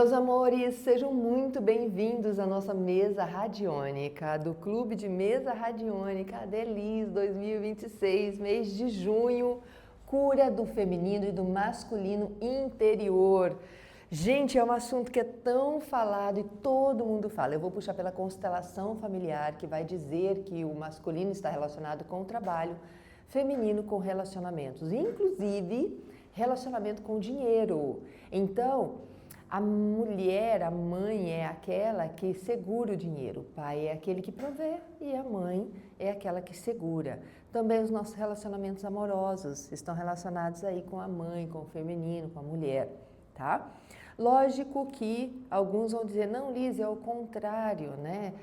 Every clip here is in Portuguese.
Meus amores, sejam muito bem-vindos à nossa mesa radiônica do Clube de Mesa Radiônica Adelis 2026, mês de junho, cura do feminino e do masculino interior. Gente, é um assunto que é tão falado e todo mundo fala. Eu vou puxar pela constelação familiar, que vai dizer que o masculino está relacionado com o trabalho, feminino com relacionamentos, inclusive relacionamento com dinheiro. Então, a mulher, a mãe é aquela que segura o dinheiro, o pai é aquele que provê e a mãe é aquela que segura. Também os nossos relacionamentos amorosos estão relacionados aí com a mãe, com o feminino, com a mulher, tá? Lógico que alguns vão dizer, não, Liz, é o contrário, né?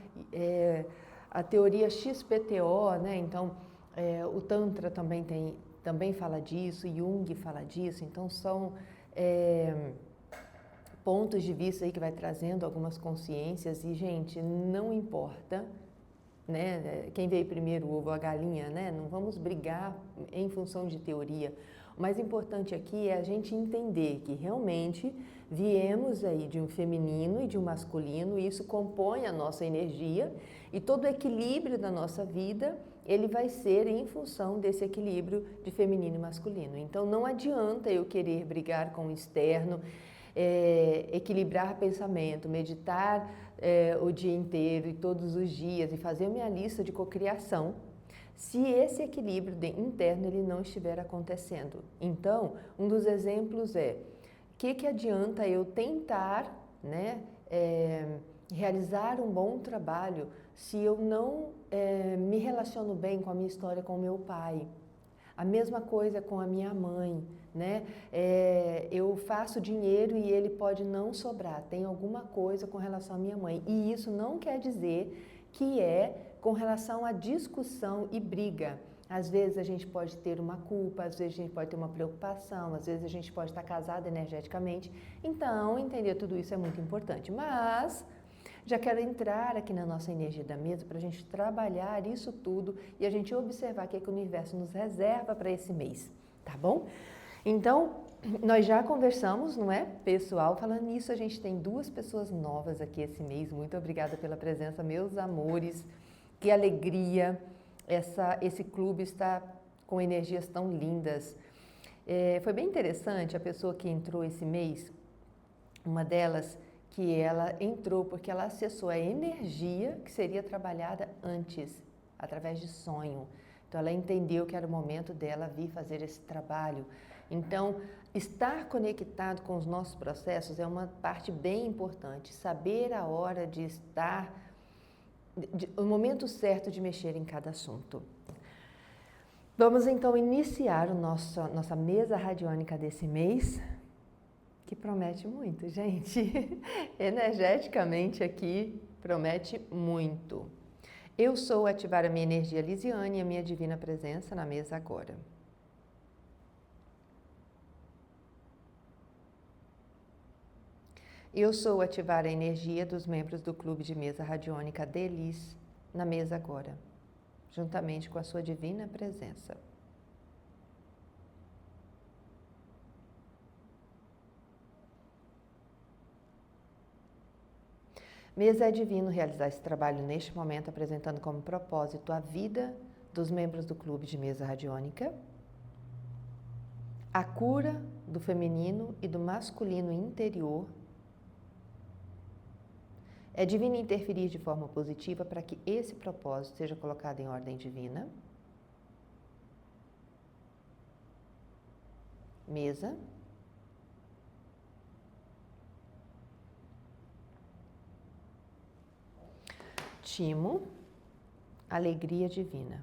A teoria XPTO, né? Então, o Tantra também fala disso, Jung fala disso, então são pontos de vista aí que vai trazendo algumas consciências e, gente, não importa, né, quem veio primeiro, o ovo ou a galinha, né, não vamos brigar em função de teoria. O mais importante aqui é a gente entender que realmente viemos aí de um feminino e de um masculino e isso compõe a nossa energia e todo o equilíbrio da nossa vida, ele vai ser em função desse equilíbrio de feminino e masculino. Então não adianta eu querer brigar com o externo, equilibrar pensamento, meditar o dia inteiro e todos os dias e fazer minha lista de cocriação, se esse equilíbrio interno ele não estiver acontecendo. Então, um dos exemplos é, o que adianta eu tentar, né, realizar um bom trabalho se eu não me relaciono bem com a minha história com o meu pai? A mesma coisa com a minha mãe, né? Eu faço dinheiro e ele pode não sobrar, tem alguma coisa com relação à minha mãe. E isso não quer dizer que é com relação à discussão e briga. Às vezes a gente pode ter uma culpa, às vezes a gente pode ter uma preocupação, às vezes a gente pode estar casado energeticamente. Então, entender tudo isso é muito importante. Mas já quero entrar aqui na nossa energia da mesa para a gente trabalhar isso tudo e a gente observar o que o universo nos reserva para esse mês, tá bom? Então, nós já conversamos, não é? Pessoal, falando nisso, a gente tem 2 pessoas novas aqui esse mês. Muito obrigada pela presença, meus amores. Que alegria! Esse clube está com energias tão lindas. Foi bem interessante a pessoa que entrou esse mês, uma delas, que ela entrou porque ela acessou a energia que seria trabalhada antes, através de sonho. Então, ela entendeu que era o momento dela vir fazer esse trabalho. Então, estar conectado com os nossos processos é uma parte bem importante. Saber a hora de estar, o momento certo de mexer em cada assunto. Vamos, então, iniciar nossa mesa radiônica desse mês, que promete muito, gente. Energeticamente aqui, promete muito. Eu sou ativar a minha energia lisiane e a minha divina presença na mesa agora. Eu sou ativar a energia dos membros do Clube de Mesa Radiônica Adelis na mesa agora, juntamente com a sua divina presença. Mesa é divino realizar esse trabalho neste momento, apresentando como propósito a vida dos membros do Clube de Mesa Radiônica, a cura do feminino e do masculino interior. É divino interferir de forma positiva para que esse propósito seja colocado em ordem divina. Mesa. Timo, alegria divina.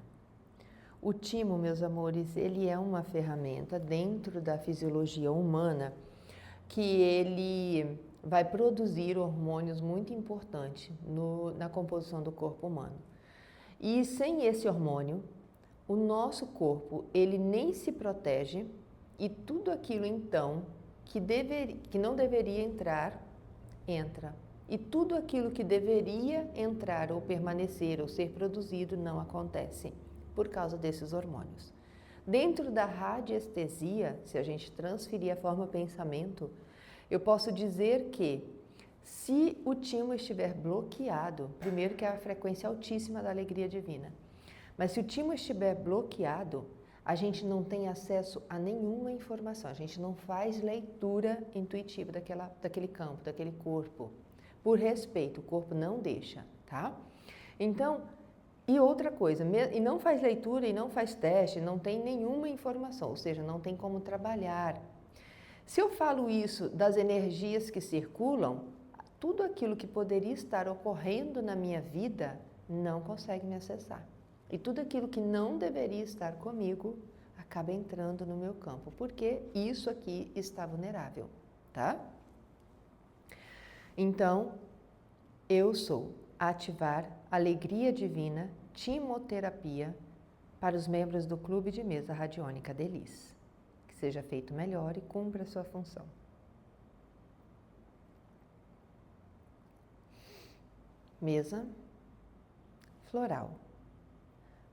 O timo, meus amores, ele é uma ferramenta dentro da fisiologia humana que ele vai produzir hormônios muito importantes na composição do corpo humano. E sem esse hormônio, o nosso corpo, ele nem se protege e tudo aquilo, então, que não deveria entrar, entra. E tudo aquilo que deveria entrar ou permanecer ou ser produzido não acontece por causa desses hormônios. Dentro da radiestesia, se a gente transferir a forma pensamento, eu posso dizer que Se o timo estiver bloqueado, primeiro que é a frequência altíssima da alegria divina, mas se o timo estiver bloqueado, a gente não tem acesso a nenhuma informação, a gente não faz leitura intuitiva daquele campo, daquele corpo. Por respeito, o corpo não deixa, tá? Então, e outra coisa, e não faz leitura e não faz teste, não tem nenhuma informação, ou seja, não tem como trabalhar. Se eu falo isso das energias que circulam, tudo aquilo que poderia estar ocorrendo na minha vida não consegue me acessar. E tudo aquilo que não deveria estar comigo acaba entrando no meu campo, porque isso aqui está vulnerável, tá? Então, eu sou ativar alegria divina, timoterapia para os membros do Clube de Mesa Radiônica Delis. Que seja feito melhor e cumpra a sua função. Mesa floral.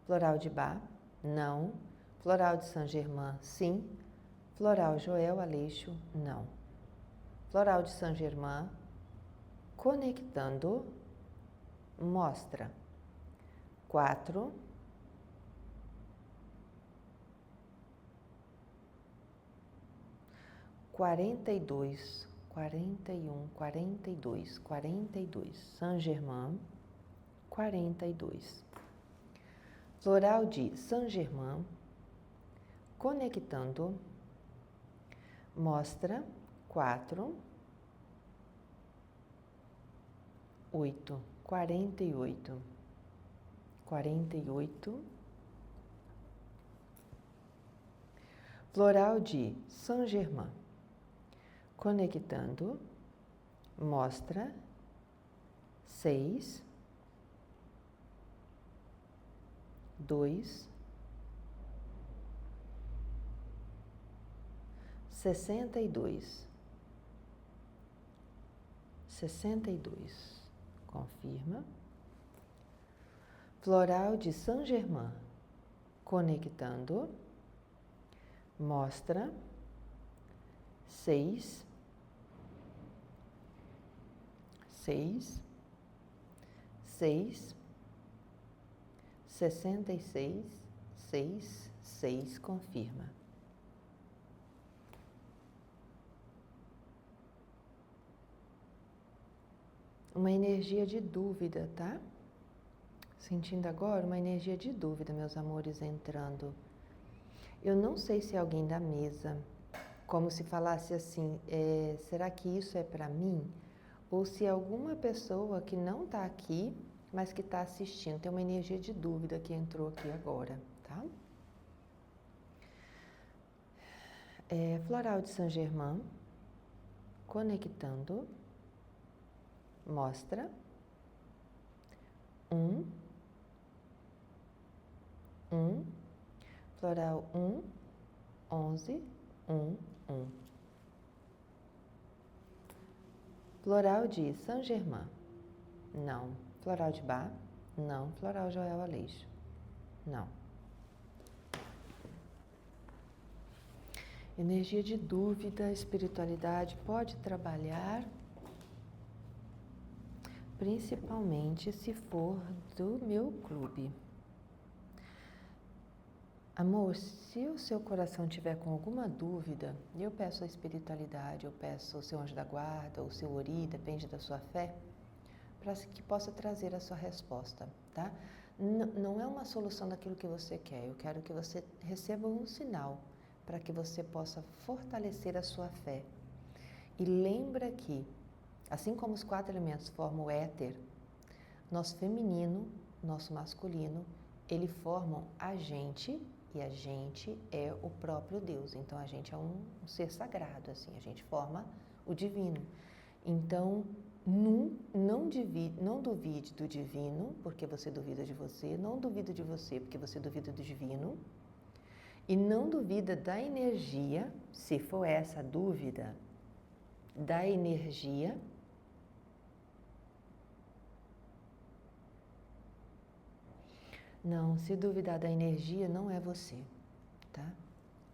Floral de Bach, não. Floral de Saint-Germain, sim. Floral Joel Aleixo, não. Floral de Saint-Germain, conectando, mostra 4, 42, 41, 42, 42, Saint-Germain, 42. Floral de Saint-Germain, conectando, mostra 4, 8, 48, 48. Floral de Saint-Germain, conectando, mostra 6, 2, 62, 62, confirma. Floral de Saint-Germain, conectando, mostra 6, 6, 6, 66, 6, 6, confirma. Uma energia de dúvida, tá? Sentindo agora uma energia de dúvida, meus amores, entrando. Eu não sei se é alguém da mesa, como se falasse assim, será que isso é para mim? Ou se é alguma pessoa que não está aqui, mas que está assistindo. Tem uma energia de dúvida que entrou aqui agora, tá? Floral de Saint-Germain, conectando, mostra 1, floral 1, 11, 1, 1. Floral de Saint-Germain, não. Floral de Bach, não. Floral Joel Aleixo, não. Energia de dúvida, espiritualidade pode trabalhar, principalmente se for do meu clube. Amor, se o seu coração tiver com alguma dúvida, eu peço a espiritualidade, eu peço o seu anjo da guarda, ou o seu ori, depende da sua fé, para que possa trazer a sua resposta, tá? Não é uma solução daquilo que você quer, eu quero que você receba um sinal para que você possa fortalecer a sua fé. E lembra que, assim como os 4 elementos formam o éter, nosso feminino, nosso masculino, eles formam a gente, e a gente é o próprio Deus. Então, a gente é um ser sagrado, assim, a gente forma o divino. Então, não duvide do divino, porque você duvida de você, não duvida de você, porque você duvida do divino, e não duvida da energia, se for essa a dúvida, da energia Não, se duvidar da energia, não é você, tá?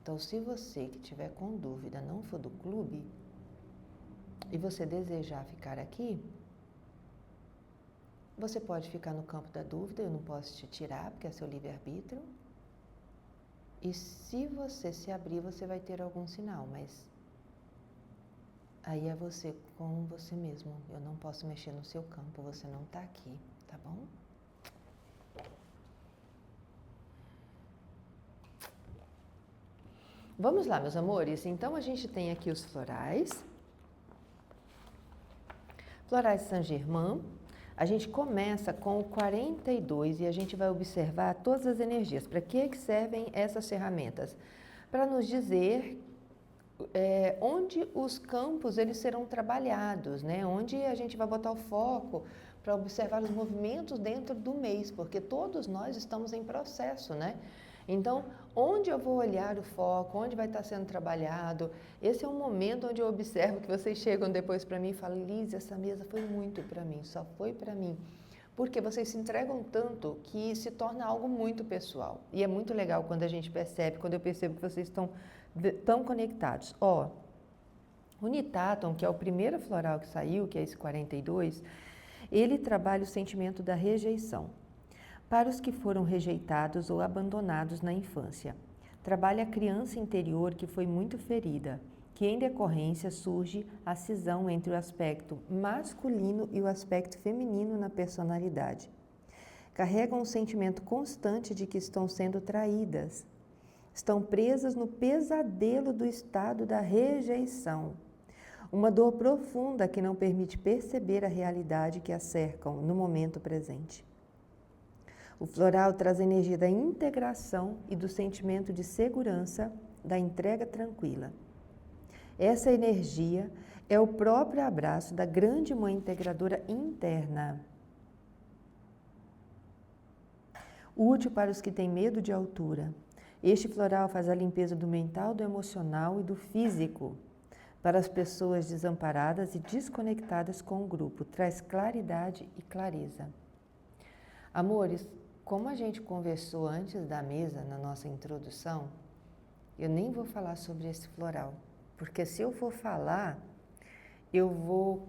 Então, se você que tiver com dúvida não for do clube, e você desejar ficar aqui, você pode ficar no campo da dúvida, eu não posso te tirar, porque é seu livre-arbítrio. E se você se abrir, você vai ter algum sinal, mas aí é você com você mesmo. Eu não posso mexer no seu campo, você não está aqui, tá bom? Vamos lá, meus amores. Então, a gente tem aqui os florais. Florais Saint-Germain. A gente começa com o 42 e a gente vai observar todas as energias. Para que servem essas ferramentas? Para nos dizer onde os campos eles serão trabalhados, né? Onde a gente vai botar o foco para observar os movimentos dentro do mês, porque todos nós estamos em processo, né? Então, onde eu vou olhar o foco, onde vai estar sendo trabalhado, esse é um momento onde eu observo que vocês chegam depois para mim e falam, Liz, essa mesa foi muito para mim, só foi para mim. Porque vocês se entregam tanto que se torna algo muito pessoal. E é muito legal quando a gente percebe, quando eu percebo que vocês estão tão conectados. Ó, o Nitaton, que é o primeiro floral que saiu, que é esse 42, ele trabalha o sentimento da rejeição. Para os que foram rejeitados ou abandonados na infância. Trabalha a criança interior que foi muito ferida, que em decorrência surge a cisão entre o aspecto masculino e o aspecto feminino na personalidade. Carregam um sentimento constante de que estão sendo traídas. Estão presas no pesadelo do estado da rejeição. Uma dor profunda que não permite perceber a realidade que a cercam no momento presente. O floral traz a energia da integração e do sentimento de segurança, da entrega tranquila. Essa energia é o próprio abraço da grande mãe integradora interna. Útil para os que têm medo de altura. Este floral faz a limpeza do mental, do emocional e do físico. Para as pessoas desamparadas e desconectadas com o grupo, traz claridade e clareza. Amores, como a gente conversou antes da mesa, na nossa introdução, eu nem vou falar sobre esse floral, porque se eu for falar, eu vou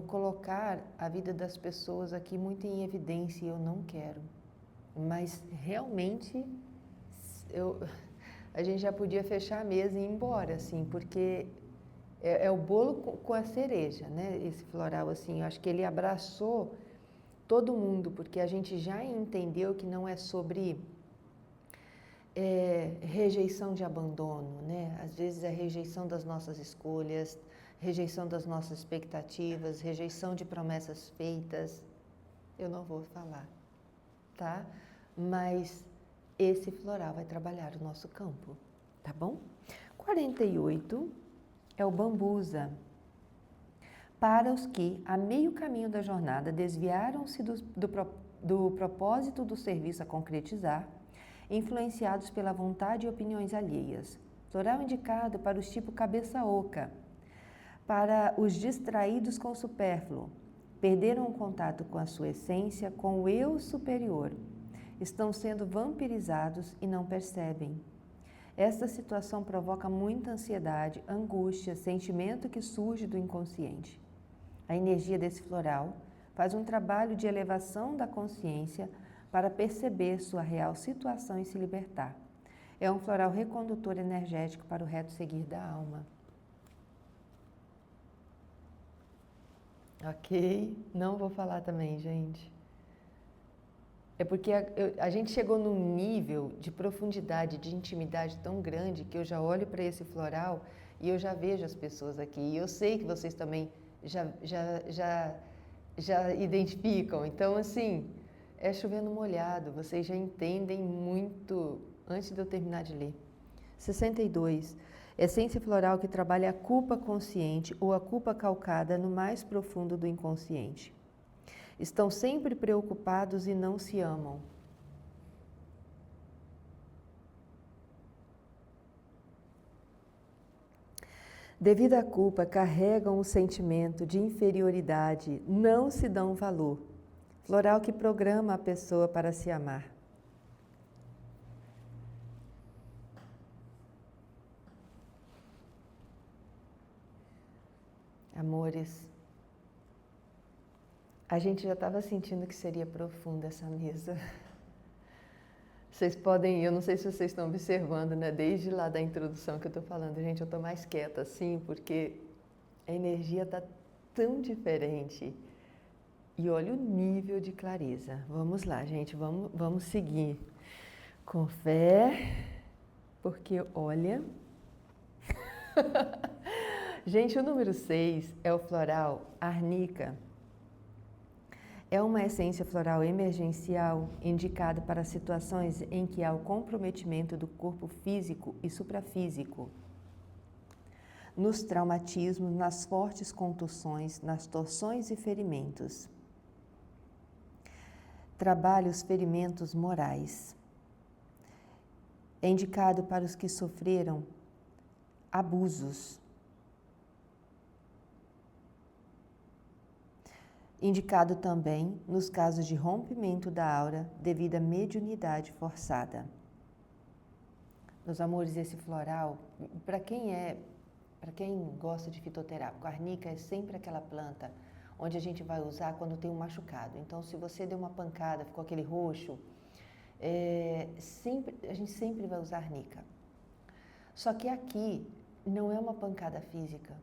colocar a vida das pessoas aqui muito em evidência e eu não quero. Mas realmente, a gente já podia fechar a mesa e ir embora, assim, porque é o bolo com a cereja, né? Esse floral, assim, eu acho que ele abraçou todo mundo, porque a gente já entendeu que não é sobre rejeição de abandono, né? Às vezes é rejeição das nossas escolhas, rejeição das nossas expectativas, rejeição de promessas feitas. Eu não vou falar, tá? Mas esse floral vai trabalhar o nosso campo, tá bom? 48 é o bambusa. Para os que, a meio caminho da jornada, desviaram-se do propósito do serviço a concretizar, influenciados pela vontade e opiniões alheias. Floral indicado para os tipo cabeça oca, para os distraídos com o supérfluo, perderam o contato com a sua essência, com o eu superior, estão sendo vampirizados e não percebem. Esta situação provoca muita ansiedade, angústia, sentimento que surge do inconsciente. A energia desse floral faz um trabalho de elevação da consciência para perceber sua real situação e se libertar. É um floral recondutor energético para o reto seguir da alma. Ok? Não vou falar também, gente. É porque a gente chegou num nível de profundidade, de intimidade tão grande que eu já olho para esse floral e eu já vejo as pessoas aqui. E eu sei que vocês também já identificam. Então, assim, é chovendo molhado. Vocês já entendem muito antes de eu terminar de ler. 62. Essência floral que trabalha a culpa consciente ou a culpa calcada no mais profundo do inconsciente. Estão sempre preocupados e não se amam. Devido à culpa, carregam o sentimento de inferioridade, não se dão valor. Floral que programa a pessoa para se amar. Amores, a gente já estava sentindo que seria profunda essa mesa. Vocês podem, eu não sei se vocês estão observando, né? Desde lá da introdução que eu estou falando, gente, eu estou mais quieta assim, porque a energia está tão diferente. E olha o nível de clareza. Vamos lá, gente, vamos seguir com fé, porque olha... Gente, o número 6 é o floral Arnica. É uma essência floral emergencial indicada para situações em que há o comprometimento do corpo físico e suprafísico, nos traumatismos, nas fortes contusões, nas torções e ferimentos. Trabalha os ferimentos morais. É indicado para os que sofreram abusos. Indicado também nos casos de rompimento da aura devido à mediunidade forçada. Meus amores, esse floral, para quem gosta de fitoterápico, a arnica é sempre aquela planta onde a gente vai usar quando tem um machucado. Então, se você deu uma pancada, ficou aquele roxo, a gente sempre vai usar arnica. Só que aqui não é uma pancada física.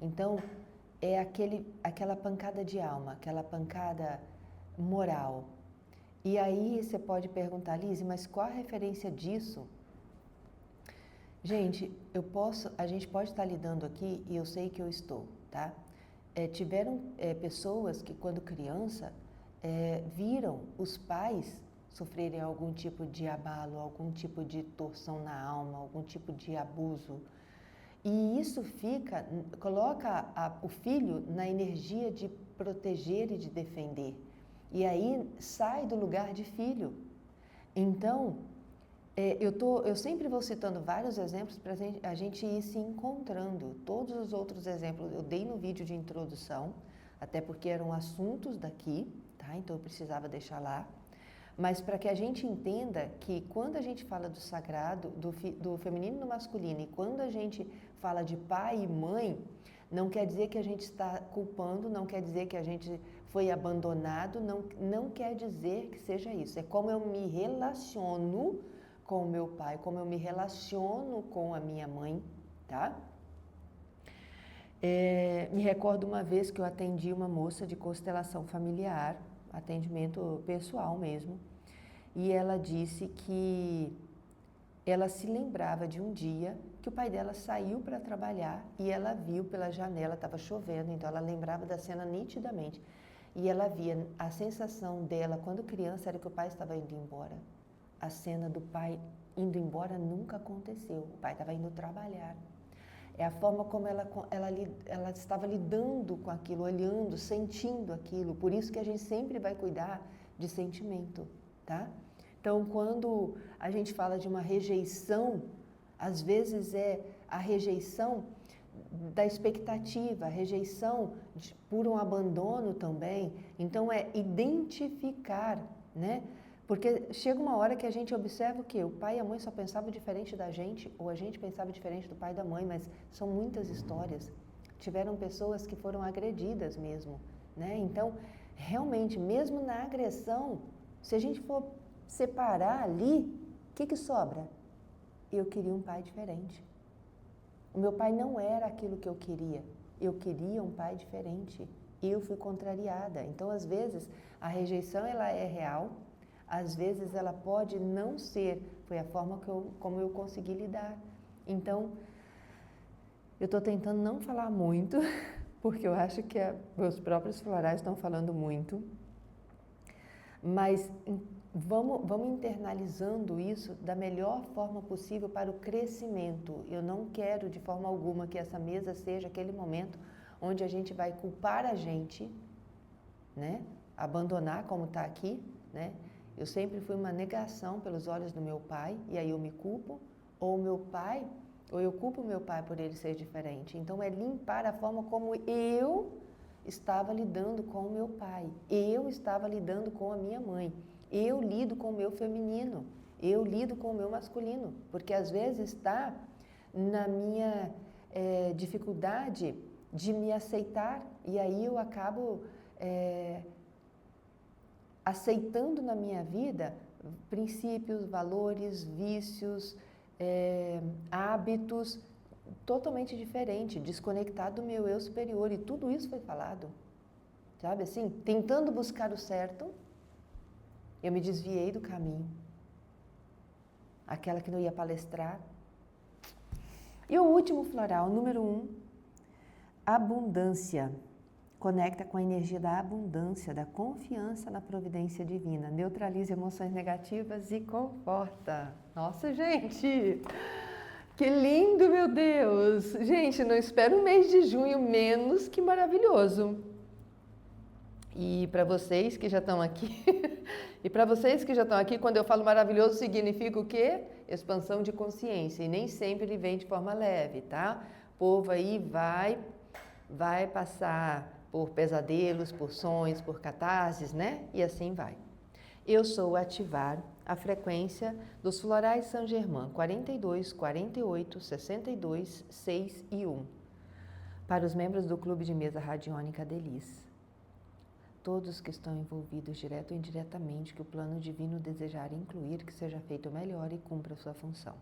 Então, é aquela pancada de alma, aquela pancada moral. E aí você pode perguntar, Lise, mas qual a referência disso? Gente, a gente pode estar lidando aqui, e eu sei que eu estou, tá? Tiveram pessoas que, quando criança, viram os pais sofrerem algum tipo de abalo, algum tipo de torção na alma, algum tipo de abuso. E isso coloca o filho na energia de proteger e de defender. E aí sai do lugar de filho. Então, eu sempre vou citando vários exemplos para a gente ir se encontrando. Todos os outros exemplos eu dei no vídeo de introdução, até porque eram assuntos daqui, tá? Então eu precisava deixar lá. Mas para que a gente entenda que quando a gente fala do sagrado, do feminino e do masculino, e quando a gente fala de pai e mãe, não quer dizer que a gente está culpando, não quer dizer que a gente foi abandonado, não quer dizer que seja isso. É como eu me relaciono com o meu pai, como eu me relaciono com a minha mãe, tá? Me recordo uma vez que eu atendi uma moça de constelação familiar, atendimento pessoal mesmo, e ela disse que ela se lembrava de um dia que o pai dela saiu para trabalhar e ela viu pela janela, estava chovendo, então ela lembrava da cena nitidamente. E ela via, a sensação dela quando criança era que o pai estava indo embora. A cena do pai indo embora nunca aconteceu, o pai estava indo trabalhar. É a forma como ela estava lidando com aquilo, olhando, sentindo aquilo. Por isso que a gente sempre vai cuidar de sentimento, tá? Então, quando a gente fala de uma rejeição, às vezes é a rejeição da expectativa, a rejeição por um abandono também. Então, é identificar, né? Porque chega uma hora que a gente observa que o pai e a mãe só pensavam diferente da gente, ou a gente pensava diferente do pai e da mãe, mas são muitas histórias. Tiveram pessoas que foram agredidas mesmo, né? Então, realmente, mesmo na agressão, se a gente for separar ali, o que sobra? Eu queria um pai diferente. O meu pai não era aquilo que eu queria um pai diferente. Eu fui contrariada. Então, às vezes, a rejeição ela é real, às vezes ela pode não ser, foi a forma como eu consegui lidar. Então, eu estou tentando não falar muito, porque eu acho que meus próprios florais estão falando muito, mas vamos internalizando isso da melhor forma possível para o crescimento. Eu não quero de forma alguma que essa mesa seja aquele momento onde a gente vai culpar a gente, né? Abandonar como está aqui, né? Eu sempre fui uma negação pelos olhos do meu pai, e aí eu me culpo, ou eu culpo o meu pai por ele ser diferente. Então é limpar a forma como eu estava lidando com o meu pai, eu estava lidando com a minha mãe, eu lido com o meu feminino, eu lido com o meu masculino, porque às vezes está na minha dificuldade de me aceitar, e aí eu acabo aceitando na minha vida princípios, valores, vícios, hábitos totalmente diferentes, desconectado do meu eu superior, e tudo isso foi falado, sabe assim? Tentando buscar o certo, eu me desviei do caminho, aquela que não ia palestrar. E o último floral, número 1, abundância. Conecta com a energia da abundância, da confiança na providência divina. Neutraliza emoções negativas e conforta. Nossa, gente! Que lindo, meu Deus! Gente, não espero um mês de junho menos que maravilhoso. E para vocês que já estão aqui, quando eu falo maravilhoso, significa o quê? Expansão de consciência. E nem sempre ele vem de forma leve, tá? O povo aí vai passar por pesadelos, por sonhos, por catarses, né? E assim vai. Eu sou ativar a frequência dos florais Saint-Germain 42, 48, 62, 6 e 1. Para os membros do Clube de Mesa Radiônica Delis. Todos que estão envolvidos direto ou indiretamente, que o plano divino desejar incluir, que seja feito melhor e cumpra sua função.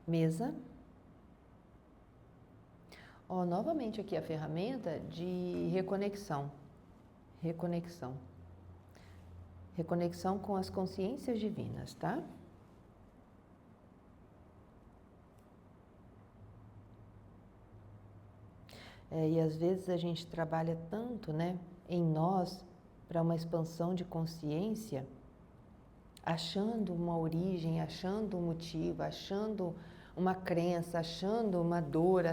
Mesa. Novamente aqui a ferramenta de reconexão. Reconexão com as consciências divinas, tá? E às vezes a gente trabalha tanto, né, em nós, para uma expansão de consciência, achando uma origem, achando um motivo, achando uma crença, achando uma dor,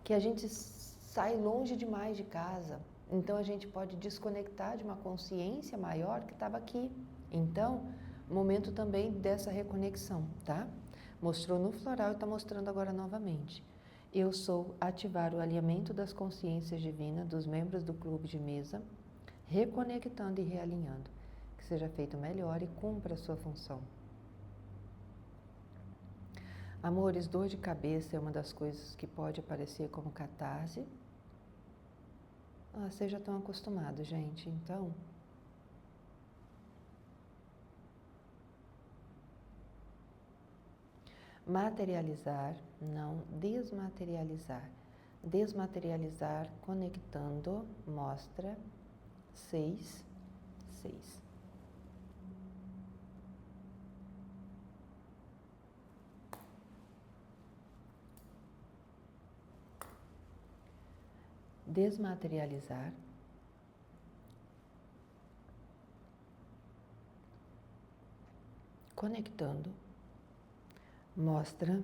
que a gente sai longe demais de casa. Então a gente pode desconectar de uma consciência maior que estava aqui. Então, momento também dessa reconexão, tá? Mostrou no floral e está mostrando agora novamente. Eu sou ativar o alinhamento das consciências divinas dos membros do clube de mesa, reconectando e realinhando. Que seja feito melhor e cumpra a sua função. Amores, dor de cabeça é uma das coisas que pode aparecer como catarse. Vocês já estão acostumados, gente, então... Materializar, não desmaterializar. Desmaterializar, conectando, mostra 6, 6. Desmaterializar, conectando, mostra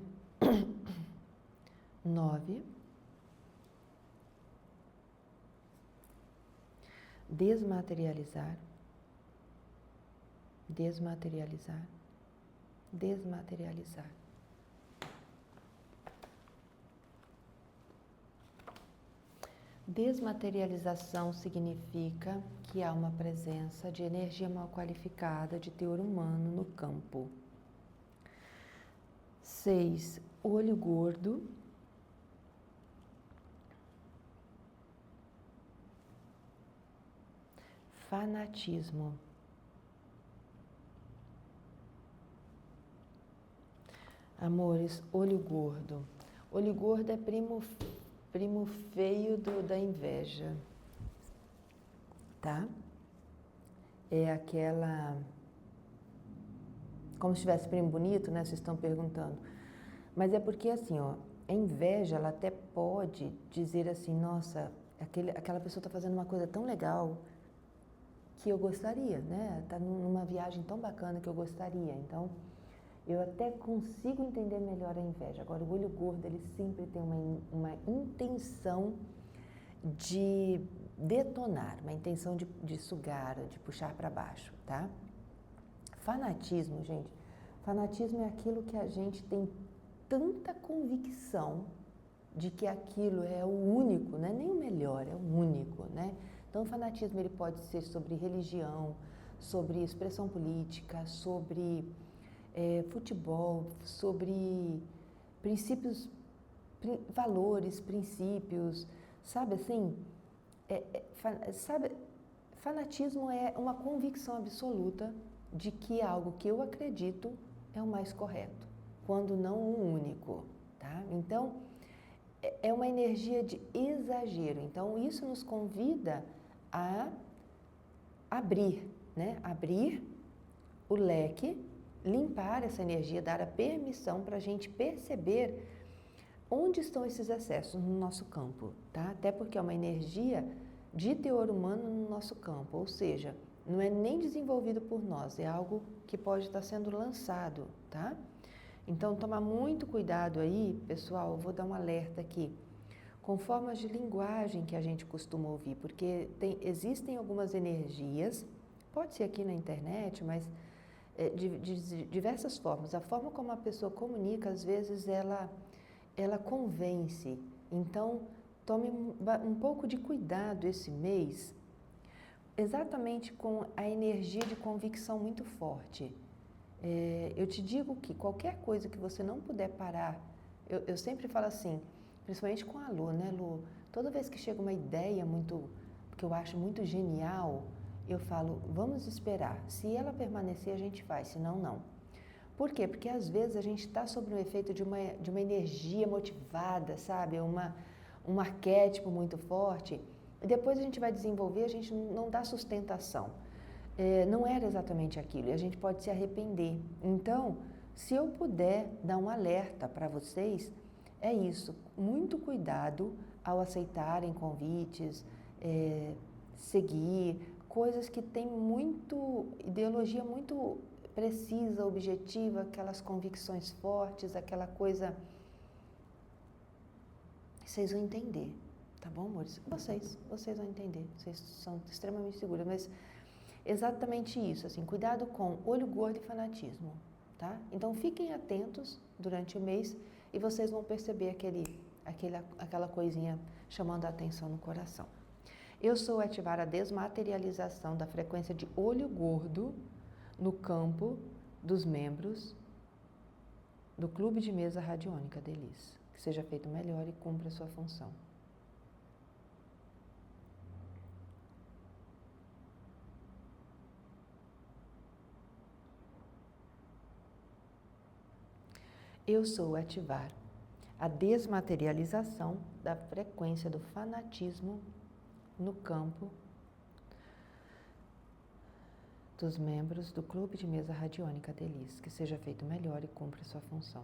9, desmaterializar, desmaterializar, desmaterializar. Desmaterialização significa que há uma presença de energia mal qualificada de teor humano no campo. 6. Olho gordo. Fanatismo. Amores, olho gordo. Olho gordo é primo feio da inveja, tá? É aquela... Como se tivesse primo bonito, né? Vocês estão perguntando. Mas é porque, assim, ó, a inveja, ela até pode dizer assim, nossa, aquela pessoa está fazendo uma coisa tão legal que eu gostaria, né? Está numa viagem tão bacana que eu gostaria. Então, eu até consigo entender melhor a inveja. Agora, o olho gordo, ele sempre tem uma intenção de detonar, uma intenção de sugar, de puxar para baixo, tá? Fanatismo, gente, fanatismo é aquilo que a gente tem tanta convicção de que aquilo é o único, não é nem o melhor, é o único, né? Então, o fanatismo, ele pode ser sobre religião, sobre expressão política, sobre... futebol, sobre princípios, valores, princípios, sabe assim? Sabe, fanatismo é uma convicção absoluta de que algo que eu acredito é o mais correto, quando não o único, tá? Então, é uma energia de exagero. Então, isso nos convida a abrir, né? Abrir o leque, limpar essa energia, dar a permissão para a gente perceber onde estão esses excessos no nosso campo, tá? Até porque é uma energia de teor humano no nosso campo, ou seja, não é nem desenvolvido por nós, é algo que pode estar sendo lançado, tá? Então, tomar muito cuidado aí, pessoal, eu vou dar um alerta aqui, com formas de linguagem que a gente costuma ouvir, porque existem algumas energias, pode ser aqui na internet, mas de diversas formas. A forma como a pessoa comunica, às vezes, ela convence. Então, tome um pouco de cuidado esse mês, exatamente com a energia de convicção muito forte. Eu te digo que qualquer coisa que você não puder parar, eu sempre falo assim, principalmente com a Lu, né, Lu? Toda vez que chega uma ideia que eu acho muito genial, eu falo, vamos esperar. Se ela permanecer, a gente faz, senão não. Por quê? Porque às vezes a gente está sob o efeito de uma energia motivada, sabe? Um arquétipo muito forte, e depois a gente vai desenvolver, a gente não dá sustentação. Não era exatamente aquilo, e a gente pode se arrepender. Então, se eu puder dar um alerta para vocês, é isso, muito cuidado ao aceitarem convites, seguir, coisas que têm ideologia muito precisa, objetiva, aquelas convicções fortes, aquela coisa. Vocês vão entender, tá bom, amores? Vocês vão entender, vocês são extremamente seguras, mas exatamente isso, assim, cuidado com olho gordo e fanatismo, tá? Então fiquem atentos durante o mês e vocês vão perceber aquela coisinha chamando a atenção no coração. Eu sou ativar a desmaterialização da frequência de olho gordo no campo dos membros do Clube de Mesa Radiônica da Elis. Que seja feito melhor e cumpra a sua função. Eu sou ativar a desmaterialização da frequência do fanatismo no campo dos membros do Clube de Mesa Radiônica da Elis. Que seja feito melhor e cumpra a sua função.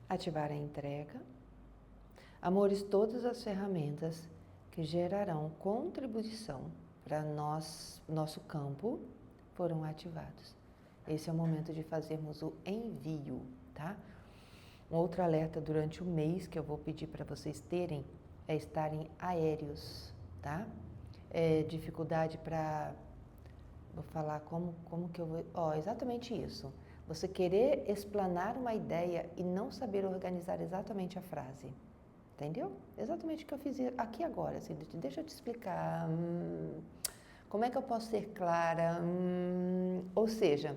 Ativar a entrega. Amores, todas as ferramentas que gerarão contribuição para nosso campo foram ativados. Esse é o momento de fazermos o envio, tá? Um outro alerta durante o mês que eu vou pedir para vocês terem é estarem aéreos, tá? Dificuldade para... Vou falar como que eu vou... exatamente isso. Você querer explanar uma ideia e não saber organizar exatamente a frase. Entendeu? Exatamente o que eu fiz aqui agora. Assim, deixa eu te explicar. Como é que eu posso ser clara? Ou seja,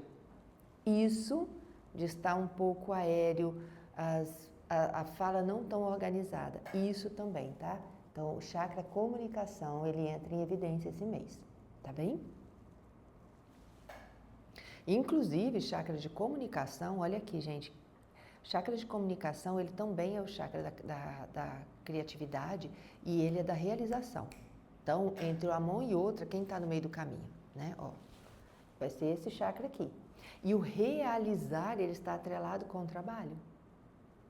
isso de estar um pouco aéreo, a fala não tão organizada. Isso também, tá? Então, o chakra comunicação, ele entra em evidência esse mês. Tá bem? Inclusive, chakra de comunicação, olha aqui, gente. Chakra de comunicação, ele também é o chakra da criatividade e ele é da realização. Então, entre uma mão e outra, quem está no meio do caminho, né? Vai ser esse chakra aqui. E o realizar, ele está atrelado com o trabalho.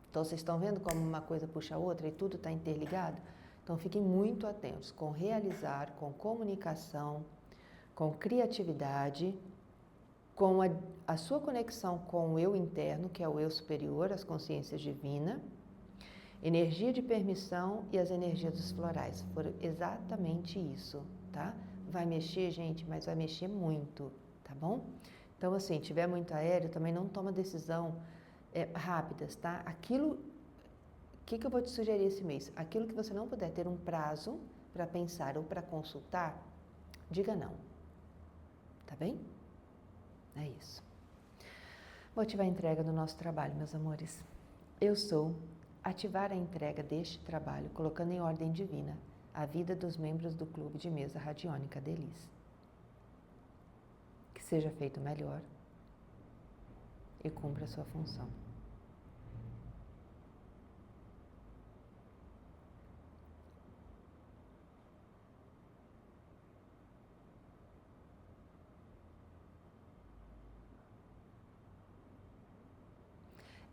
Então, vocês estão vendo como uma coisa puxa a outra e tudo está interligado? Então, fiquem muito atentos com realizar, com comunicação, com criatividade, com a sua conexão com o eu interno, que é o eu superior, as consciências divinas, energia de permissão e as energias dos florais. Foram exatamente isso, tá? Vai mexer, gente, mas vai mexer muito, tá bom? Então, assim, tiver muito aéreo, também não toma decisão rápidas, tá? Que eu vou te sugerir esse mês? Aquilo que você não puder ter um prazo para pensar ou para consultar, diga não. Tá bem? É isso. Motivar a entrega do nosso trabalho, meus amores. Eu sou ativar a entrega deste trabalho, colocando em ordem divina a vida dos membros do Clube de Mesa Radiônica Delis. Que seja feito melhor e cumpra a sua função.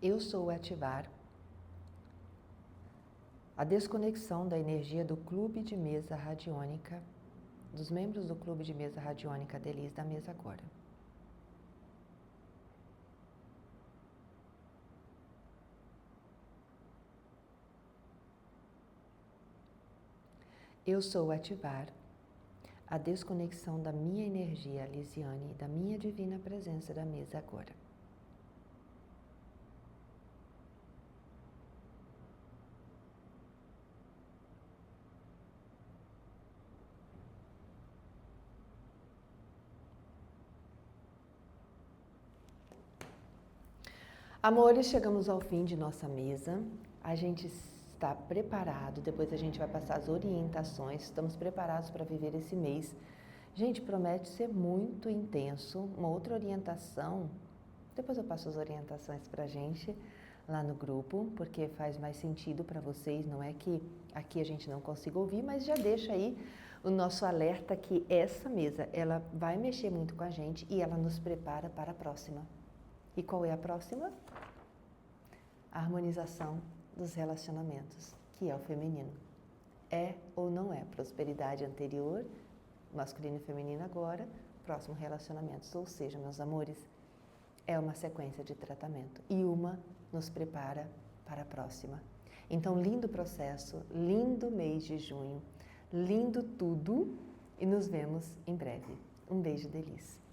Eu sou ativar a desconexão da energia do Clube de Mesa Radiônica, dos membros do Clube de Mesa Radiônica Delis da mesa agora. Eu sou ativar a desconexão da minha energia Lisiane e da minha divina presença da mesa agora. Amores, chegamos ao fim de nossa mesa. A gente está preparado, depois a gente vai passar as orientações. Estamos preparados para viver esse mês. Gente, promete ser muito intenso. Uma outra orientação, depois eu passo as orientações para a gente lá no grupo, porque faz mais sentido para vocês. Não é que aqui a gente não consiga ouvir, mas já deixa aí o nosso alerta que essa mesa, ela vai mexer muito com a gente e ela nos prepara para a próxima. E qual é a próxima? A harmonização dos relacionamentos, que é o feminino. É ou não é prosperidade anterior, masculino e feminino agora, próximo relacionamentos. Ou seja, meus amores, é uma sequência de tratamento e uma nos prepara para a próxima. Então, lindo processo, lindo mês de junho, lindo tudo e nos vemos em breve. Um beijo, Delis.